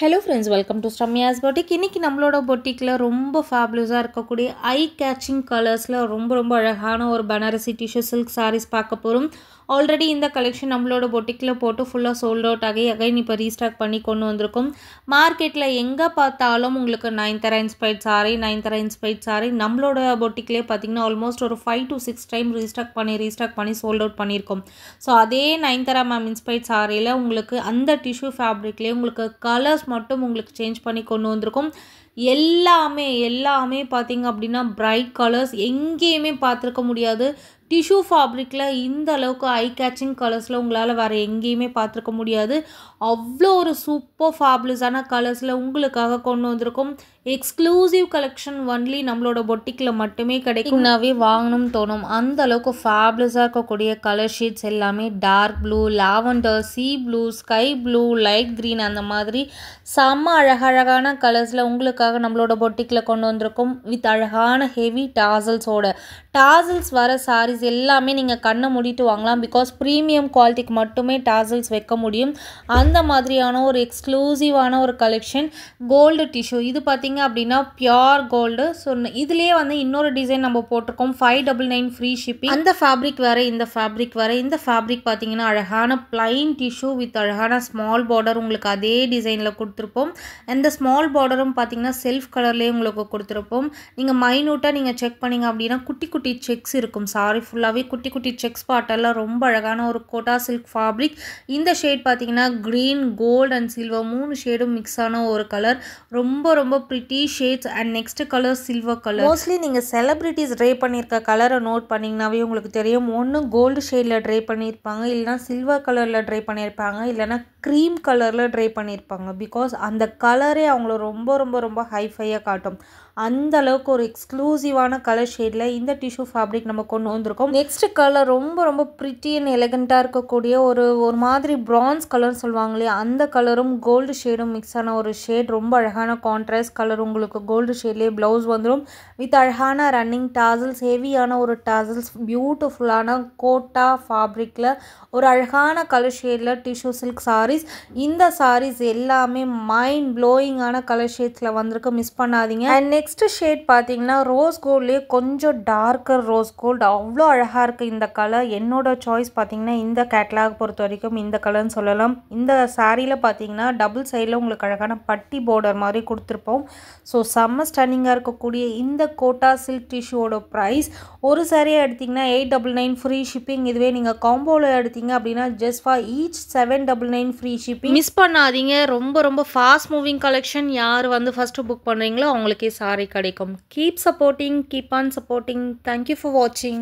Hello friends, welcome to Sramya's boutique. இன்றைக்கி நம்மளோட பொட்டிக்கில் ரொம்ப ஃபேபுலஸாக இருக்கக்கூடிய ஐ கேச்சிங் கலர்ஸில் ரொம்ப அழகான ஒரு பனாரசி டிஷ்யூ சில்க் சாரீஸ் பார்க்க போகிறோம். ஆல்ரெடி இந்த கலெக்ஷன் நம்மளோட பொட்டிக்கில் போட்டு ஃபுல்லாக சோல்ட் அவுட் ஆகி அகைன் இப்போ ரீஸ்டாக் பண்ணி கொண்டு வந்திருக்கோம். மார்க்கெட்டில் எங்கே பார்த்தாலும் உங்களுக்கு நயன்தாரா இன்ஸ்பைர்ட் சாரி நம்மளோட பொட்டிக்லேயே பார்த்திங்கன்னா ஆல்மோஸ்ட் ஒரு 5 to 6 டைம் ரீஸ்டாக் பண்ணி சோல்ட் அவுட் பண்ணியிருக்கோம். ஸோ அதே நயன்தாரா மேம் இன்ஸ்பைர்ட் சாரியில் உங்களுக்கு அந்த டிஷ்யூ ஃபேப்ரிக்லேயே உங்களுக்கு கலர்ஸ் மட்டும் உங்களுக்கு சேஞ்ச் பண்ணி கொண்டு வந்திருக்கும். எல்லாமே பார்த்திங்க அப்படின்னா பிரைட் கலர்ஸ் எங்கேயுமே பார்த்துருக்க முடியாது. டிஷ்யூ ஃபேப்ரிக்கில் இந்த அளவுக்கு ஐ கேச்சிங் கலர்ஸில் உங்களால் வேறு எங்கேயுமே பார்த்துருக்க முடியாது. அவ்வளோ ஒரு சூப்பர் ஃபேபுலஸான கலர்ஸில் உங்களுக்காக கொண்டு வந்திருக்கும். எக்ஸ்க்ளூசிவ் கலெக்ஷன் ஒன்லி நம்மளோட பொட்டிக்கில் மட்டுமே கிடைக்கும்னாவே வாங்கணும்னு தோணும். அந்த அளவுக்கு ஃபேபுலஸாக இருக்கக்கூடிய கலர் ஷீட்ஸ் எல்லாமே dark blue, lavender, sea blue, sky blue, light green அந்த மாதிரி செம்ம அழகான கலர்ஸில் உங்களுக்காக நம்மளோட பொட்டிக்கில் கொண்டு வந்திருக்கும். வித் அழகான ஹெவி டாசல்ஸ் வர சாரீஸ் எல்லாமே நீங்கள் கண்ணை மூடிட்டு வாங்கலாம். பிகாஸ் ப்ரீமியம் குவாலிட்டிக்கு மட்டுமே டாசல்ஸ் வைக்க முடியும். அந்த மாதிரியான ஒரு எக்ஸ்க்ளூசிவான ஒரு கலெக்ஷன் கோல்டு டிஷ்யூ. இது பார்த்திங்க அப்படின்னா பியோர் கோல்டு. ஸோ இதுலேயே இன்னொரு டிசைன் நம்ம போட்டிருக்கோம். 599 ஃப்ரீ ஷிப்பிங். அந்த ஃபேப்ரிக் வேறு இந்த ஃபேப்ரிக் பார்த்திங்கன்னா அழகான பிளைன் டிஷ்யூ வித் அழகான ஸ்மால் பார்டர் உங்களுக்கு அதே டிசைனில் கொடுத்துருப்போம். அந்த ஸ்மால் பார்டரும் பார்த்திங்கன்னா செல்ஃப் கலர்லேயே உங்களுக்கு கொடுத்துருப்போம். நீங்கள் மைனூட்டாக நீங்கள் செக் பண்ணிங்க அப்படின்னா குட்டி செக்ஸ் இருக்கும். சாரி ஃபுல்லாகவே குட்டி செக்ஸ் பாட்டெல்லாம் ரொம்ப அழகான ஒரு கோட்டா சில்க் ஃபேப்ரிக். இந்த ஷேட் பார்த்திங்கன்னா க்ரீன், கோல்டு அண்ட் சில்வர் 3 ஷேடும் மிக்ஸ் ஆன ஒரு கலர். ரொம்ப pretty shades. And next colour silver colour. Mostly நீங்கள் செலிப்ரிட்டிஸ் ட்ரை பண்ணியிருக்க கலரை நோட் பண்ணிங்கனாவே உங்களுக்கு தெரியும். ஒன்று கோல்டு ஷேடில் ட்ரை பண்ணியிருப்பாங்க, இல்லைனா சில்வர் கலரில் ட்ரை பண்ணியிருப்பாங்க, இல்லைனா க்ரீம் கலரில் ட்ரை பண்ணியிருப்பாங்க. பிகாஸ் அந்த கலரே அவங்கள ரொம்ப ஹைஃபையாக காட்டும். அந்த அளவுக்கு ஒரு எக்ஸ்க்ளூசிவான கலர் ஷேடில் இந்த டிஷ்யூ ஃபேப்ரிக் நம்ம கொண்டு வந்திருக்கோம். நெக்ஸ்ட் கலர் ரொம்ப ப்ரிட்டி அண்ட் எலகண்ட்டாக இருக்கக்கூடிய ஒரு மாதிரி பிரான்ஸ் கலர் சொல்லுவாங்க இல்லையா, அந்த கலரும் கோல்டு ஷேடும் மிக்ஸ் ஆன ஒரு ஷேட். ரொம்ப அழகான கான்ட்ராஸ்ட் கலர். உங்களுக்கு கோல்டு ஷேட்லேயே ப்ளவுஸ் வந்துடும் வித் அழகான ரன்னிங் டாசல்ஸ், ஹெவியான ஒரு டாசல்ஸ், பியூட்டிஃபுல்லான கோட்டா ஃபேப்ரிக்கில் ஒரு அழகான கலர் ஷேடில் டிஷ்யூ சில்க் சாரீஸ். இந்த சாரீஸ் எல்லாமே மைண்ட் ப்ளோயிங்கான கலர் ஷேட்ஸில் வந்திருக்கு, மிஸ் பண்ணாதீங்க. அண்ட் நெக்ஸ்ட் ஷேட் பார்த்தீங்கன்னா ரோஸ் கோல்ட்லேயே கொஞ்சம் டார்க்கர் ரோஸ் கோல்டு. அவ்வளோ அழகாக இருக்குது இந்த கலர். என்னோட சாய்ஸ் பார்த்தீங்கன்னா இந்த கேட்லாக் பொறுத்த வரைக்கும் இந்த கலர்னு சொல்லலாம். இந்த சாரியில் பார்த்தீங்கன்னா டபுள் சைடில் உங்களுக்கு அழகான பட்டி பார்டர் மாதிரி கொடுத்துருப்போம். ஸோ செம்ம ஸ்டன்னிங்காக இருக்கக்கூடிய இந்த கோட்டா சில்க் டிஷ்யூவோட ப்ரைஸ் ஒரு சாரியாக எடுத்திங்கன்னா 899 ஃப்ரீ ஷிப்பிங். இதுவே நீங்கள் காம்போவில் எடுத்தீங்க அப்படின்னா just for each 799 free shipping. Miss பண்ணாதீங்க. ரொம்ப ஃபாஸ்ட் மூவிங் கலெக்ஷன். யார் ஃபஸ்ட்டு புக் பண்ணுறீங்களோ அவங்களுக்கே சாரி கிடைக்கும். Keep supporting, keep on supporting. Thank you for வாட்சிங்.